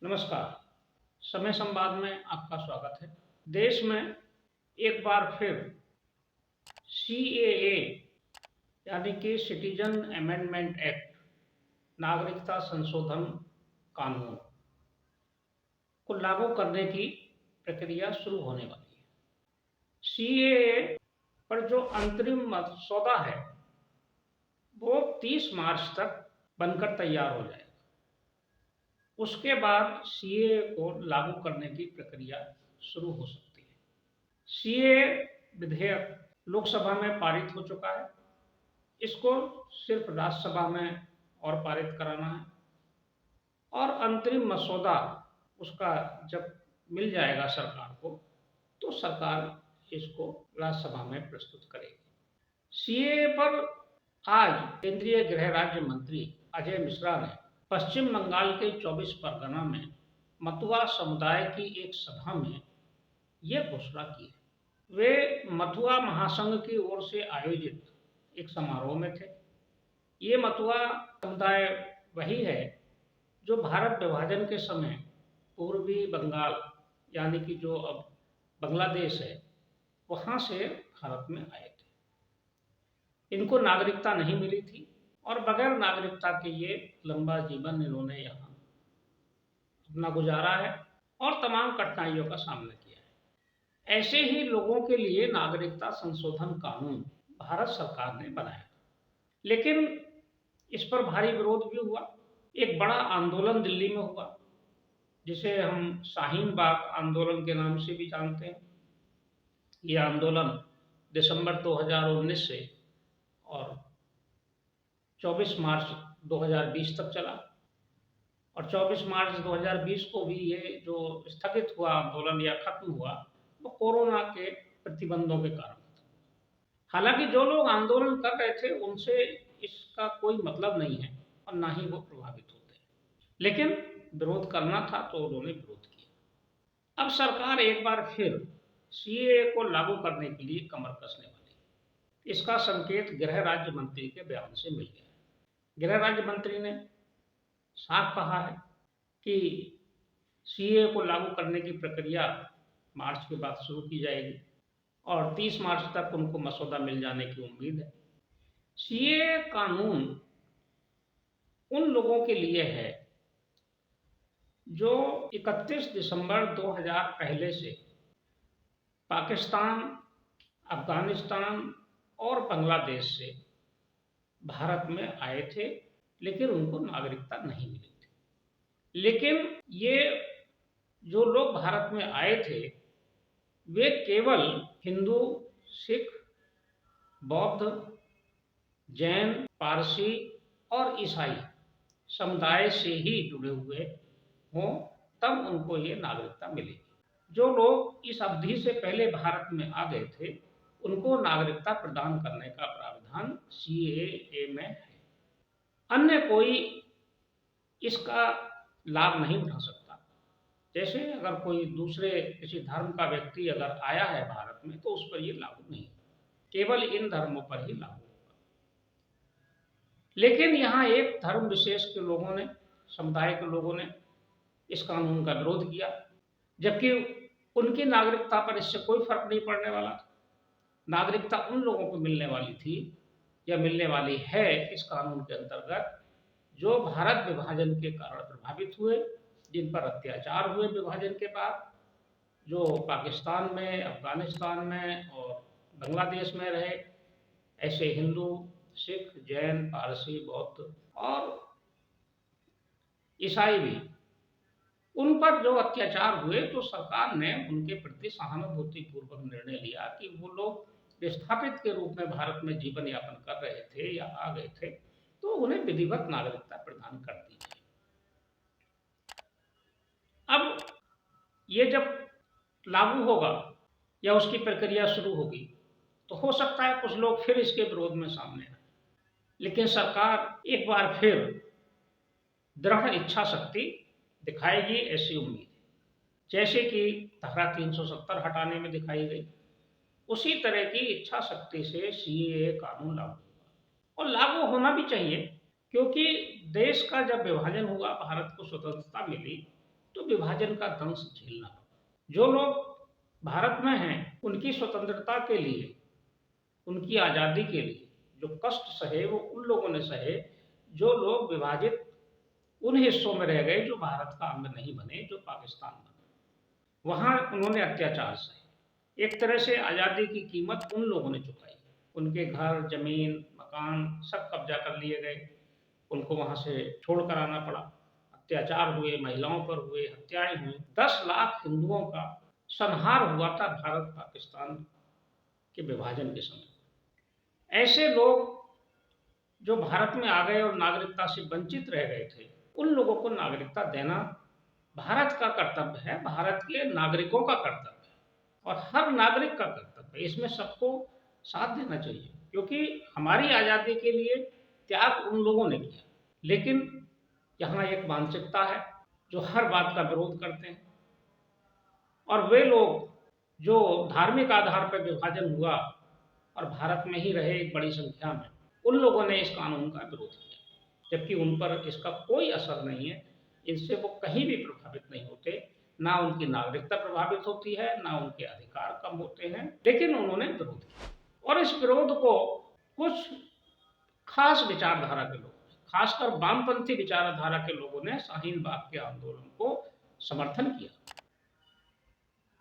नमस्कार। समय संवाद में आपका स्वागत है। देश में एक बार फिर सीएए यानी कि सिटीजन अमेंडमेंट एक्ट, नागरिकता संशोधन कानून को लागू करने की प्रक्रिया शुरू होने वाली है। सीएए पर जो अंतरिम मसौदा है वो 30 मार्च तक बनकर तैयार हो जाएगा। उसके बाद सीएए को लागू करने की प्रक्रिया शुरू हो सकती है। सीएए विधेयक लोकसभा में पारित हो चुका है। इसको सिर्फ राज्यसभा में और पारित कराना है और अंतरिम मसौदा उसका जब मिल जाएगा सरकार को तो सरकार इसको राज्यसभा में प्रस्तुत करेगी। सीएए पर आज केंद्रीय गृह राज्य मंत्री अजय मिश्रा ने पश्चिम बंगाल के 24 परगना में मतुआ समुदाय की एक सभा में यह घोषणा की है। वे मथुआ महासंघ की ओर से आयोजित एक समारोह में थे। ये मथुआ समुदाय वही है जो भारत विभाजन के समय पूर्वी बंगाल यानी कि जो अब बांग्लादेश है वहाँ से भारत में आए थे। इनको नागरिकता नहीं मिली थी और बगैर नागरिकता के ये लंबा जीवन इन्होंने यहाँ अपना गुजारा है और तमाम कठिनाइयों का सामना किया है। ऐसे ही लोगों के लिए नागरिकता संशोधन कानून भारत सरकार ने बनाया, लेकिन इस पर भारी विरोध भी हुआ। एक बड़ा आंदोलन दिल्ली में हुआ जिसे हम शाहीन बाग आंदोलन के नाम से भी जानते हैं। ये आंदोलन दिसंबर 2019 से और 24 मार्च 2020 तक चला और 24 मार्च 2020 को भी ये जो स्थगित हुआ आंदोलन या खत्म हुआ वो कोरोना के प्रतिबंधों के कारण। हालांकि जो लोग आंदोलन कर रहे थे उनसे इसका कोई मतलब नहीं है और ना ही वो प्रभावित होते हैं, लेकिन विरोध करना था तो उन्होंने विरोध किया। अब सरकार एक बार फिर सीएए को लागू करने के लिए कमर कसने वाली है। इसका संकेत गृह राज्य मंत्री के बयान से मिल गया है। गृह राज्य मंत्री ने साफ कहा है कि सीएए को लागू करने की प्रक्रिया मार्च के बाद शुरू की जाएगी और 30 मार्च तक उनको मसौदा मिल जाने की उम्मीद है। सीएए कानून उन लोगों के लिए है जो 31 दिसंबर 2000 पहले से पाकिस्तान, अफगानिस्तान और बांग्लादेश से भारत में आए थे लेकिन उनको नागरिकता नहीं मिली थी। लेकिन ये जो लोग भारत में आए थे वे केवल हिंदू, सिख, बौद्ध, जैन, पारसी और ईसाई समुदाय से ही जुड़े हुए हों तब उनको ये नागरिकता मिलेगी। जो लोग इस अवधि से पहले भारत में आ गए थे उनको नागरिकता प्रदान करने का प्रावधान सीएए में है। अन्य कोई इसका लाभ नहीं उठा सकता। जैसे अगर कोई दूसरे किसी धर्म का व्यक्ति अगर आया है भारत में तो उस पर ये लागू नहीं, केवल इन धर्मों पर ही लागू होगा। लेकिन यहाँ एक धर्म विशेष के लोगों ने, समुदाय के लोगों ने इस कानून का विरोध किया, जबकि उनकी नागरिकता पर इससे कोई फर्क नहीं पड़ने वाला। नागरिकता उन लोगों को मिलने वाली थी या मिलने वाली है इस कानून के अंतर्गत जो भारत विभाजन के कारण प्रभावित हुए, जिन पर अत्याचार हुए विभाजन के बाद, जो पाकिस्तान में, अफगानिस्तान में और बांग्लादेश में रहे, ऐसे हिंदू, सिख, जैन, पारसी, बौद्ध और ईसाई भी, उन पर जो अत्याचार हुए तो सरकार ने उनके प्रति सहानुभूतिपूर्वक निर्णय लिया कि वो लोग विस्थापित के रूप में भारत में जीवन यापन कर रहे थे या आ गए थे तो उन्हें विधिवत नागरिकता प्रदान कर दी जाए। अब ये जब लागू होगा या उसकी प्रक्रिया शुरू होगी तो हो सकता है कुछ लोग फिर इसके विरोध में सामने आए, लेकिन सरकार एक बार फिर दृढ़ इच्छा शक्ति दिखाएगी ऐसी उम्मीद है। जैसे कि धारा 370 हटाने में दिखाई गई, उसी तरह की इच्छा शक्ति से सीएए कानून लागू होगा और लागू होना भी चाहिए, क्योंकि देश का जब विभाजन हुआ, भारत को स्वतंत्रता मिली तो विभाजन का दंश झेलना पड़ा। जो लोग भारत में हैं, उनकी स्वतंत्रता के लिए, उनकी आज़ादी के लिए जो कष्ट सहे, वो उन लोगों ने सहे जो लोग विभाजित उन हिस्सों में रह गए जो भारत का अंग नहीं बने, जो पाकिस्तान बने। वहाँ उन्होंने अत्याचार सहे। एक तरह से आज़ादी की कीमत उन लोगों ने चुकाई। उनके घर, ज़मीन, मकान सब कब्जा कर लिए गए। उनको वहाँ से छोड़ कर आना पड़ा। अत्याचार हुए, महिलाओं पर हुए, हत्याएँ हुई। 10 लाख हिंदुओं का संहार हुआ था भारत पाकिस्तान के विभाजन के समय। ऐसे लोग जो भारत में आ गए और नागरिकता से वंचित रह गए थे, उन लोगों को नागरिकता देना भारत का कर्तव्य है, भारत के नागरिकों का कर्तव्य है और हर नागरिक का कर्तव्य है। इसमें सबको साथ देना चाहिए, क्योंकि हमारी आज़ादी के लिए त्याग उन लोगों ने किया। लेकिन यहाँ एक मानसिकता है जो हर बात का विरोध करते हैं, और वे लोग जो धार्मिक आधार पर विभाजन हुआ और भारत में ही रहे एक बड़ी संख्या में, उन लोगों ने इस कानून का विरोध किया, जबकि उन पर इसका कोई असर नहीं है। इनसे वो कहीं भी प्रभावित नहीं होते, ना उनकी नागरिकता प्रभावित होती है, ना उनके अधिकार कम होते हैं, लेकिन उन्होंने विरोध किया। और इस विरोध को कुछ खास विचारधारा के लोग, खासकर वामपंथी विचारधारा के लोगों ने शाहीन बाग के आंदोलन को समर्थन किया।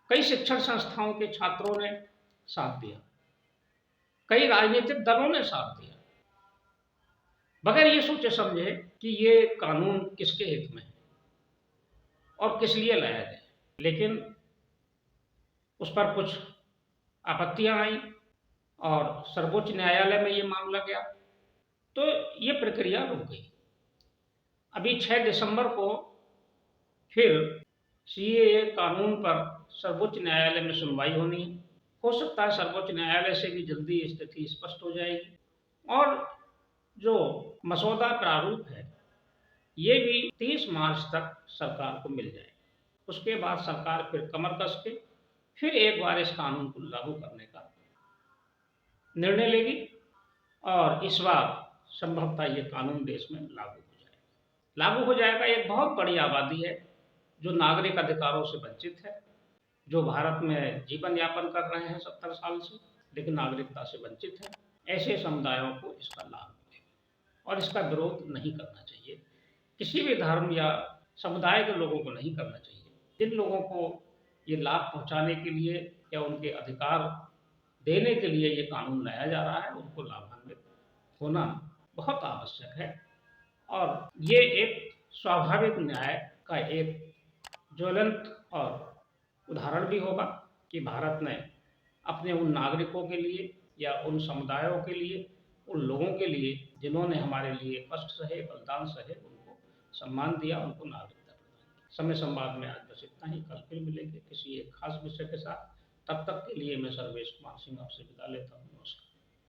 कई शिक्षण संस्थाओं के छात्रों ने साथ दिया, कई राजनीतिक दलों ने साथ दिया, बगैर ये सोचे समझे कि ये कानून किसके हित में है और किस लिए लाया गया। लेकिन उस पर कुछ आपत्तियां आई और सर्वोच्च न्यायालय में ये मामला गया, तो ये प्रक्रिया रुक गई। अभी 6 दिसंबर को फिर सीएए कानून पर सर्वोच्च न्यायालय में सुनवाई होनी है। हो सकता है सर्वोच्च न्यायालय से भी जल्दी स्थिति स्पष्ट हो जाएगी और जो मसौदा प्रारूप है ये भी 30 मार्च तक सरकार को मिल जाए। उसके बाद सरकार फिर कमर कस के फिर एक बार इस कानून को लागू करने का निर्णय लेगी और इस बार संभवतः ये कानून देश में लागू हो जाएगा। एक बहुत बड़ी आबादी है जो नागरिक अधिकारों से वंचित है, जो भारत में जीवन यापन कर रहे हैं 70 साल से, लेकिन नागरिकता से वंचित है। ऐसे समुदायों को इसका लाभ मिलेगा और इसका विरोध नहीं करना चाहिए। किसी भी धर्म या समुदाय के लोगों को नहीं करना चाहिए। जिन लोगों को ये लाभ पहुंचाने के लिए या उनके अधिकार देने के लिए ये कानून लाया जा रहा है, उनको लाभान्वित होना बहुत आवश्यक है। और ये एक स्वाभाविक न्याय का एक ज्वलंत और उदाहरण भी होगा कि भारत ने अपने उन नागरिकों के लिए या उन समुदायों के लिए, उन लोगों के लिए जिन्होंने हमारे लिए कष्ट सहे, बलिदान सहे, उनको सम्मान दिया, उनको नागरिकता प्रदान की। समय संवाद में आज बस इतना ही। कल फिर मिलेंगे किसी एक खास विषय के साथ। तब तक के लिए मैं सर्वेश कुमार सिंह आपसे विदा लेता हूँ। नमस्कार।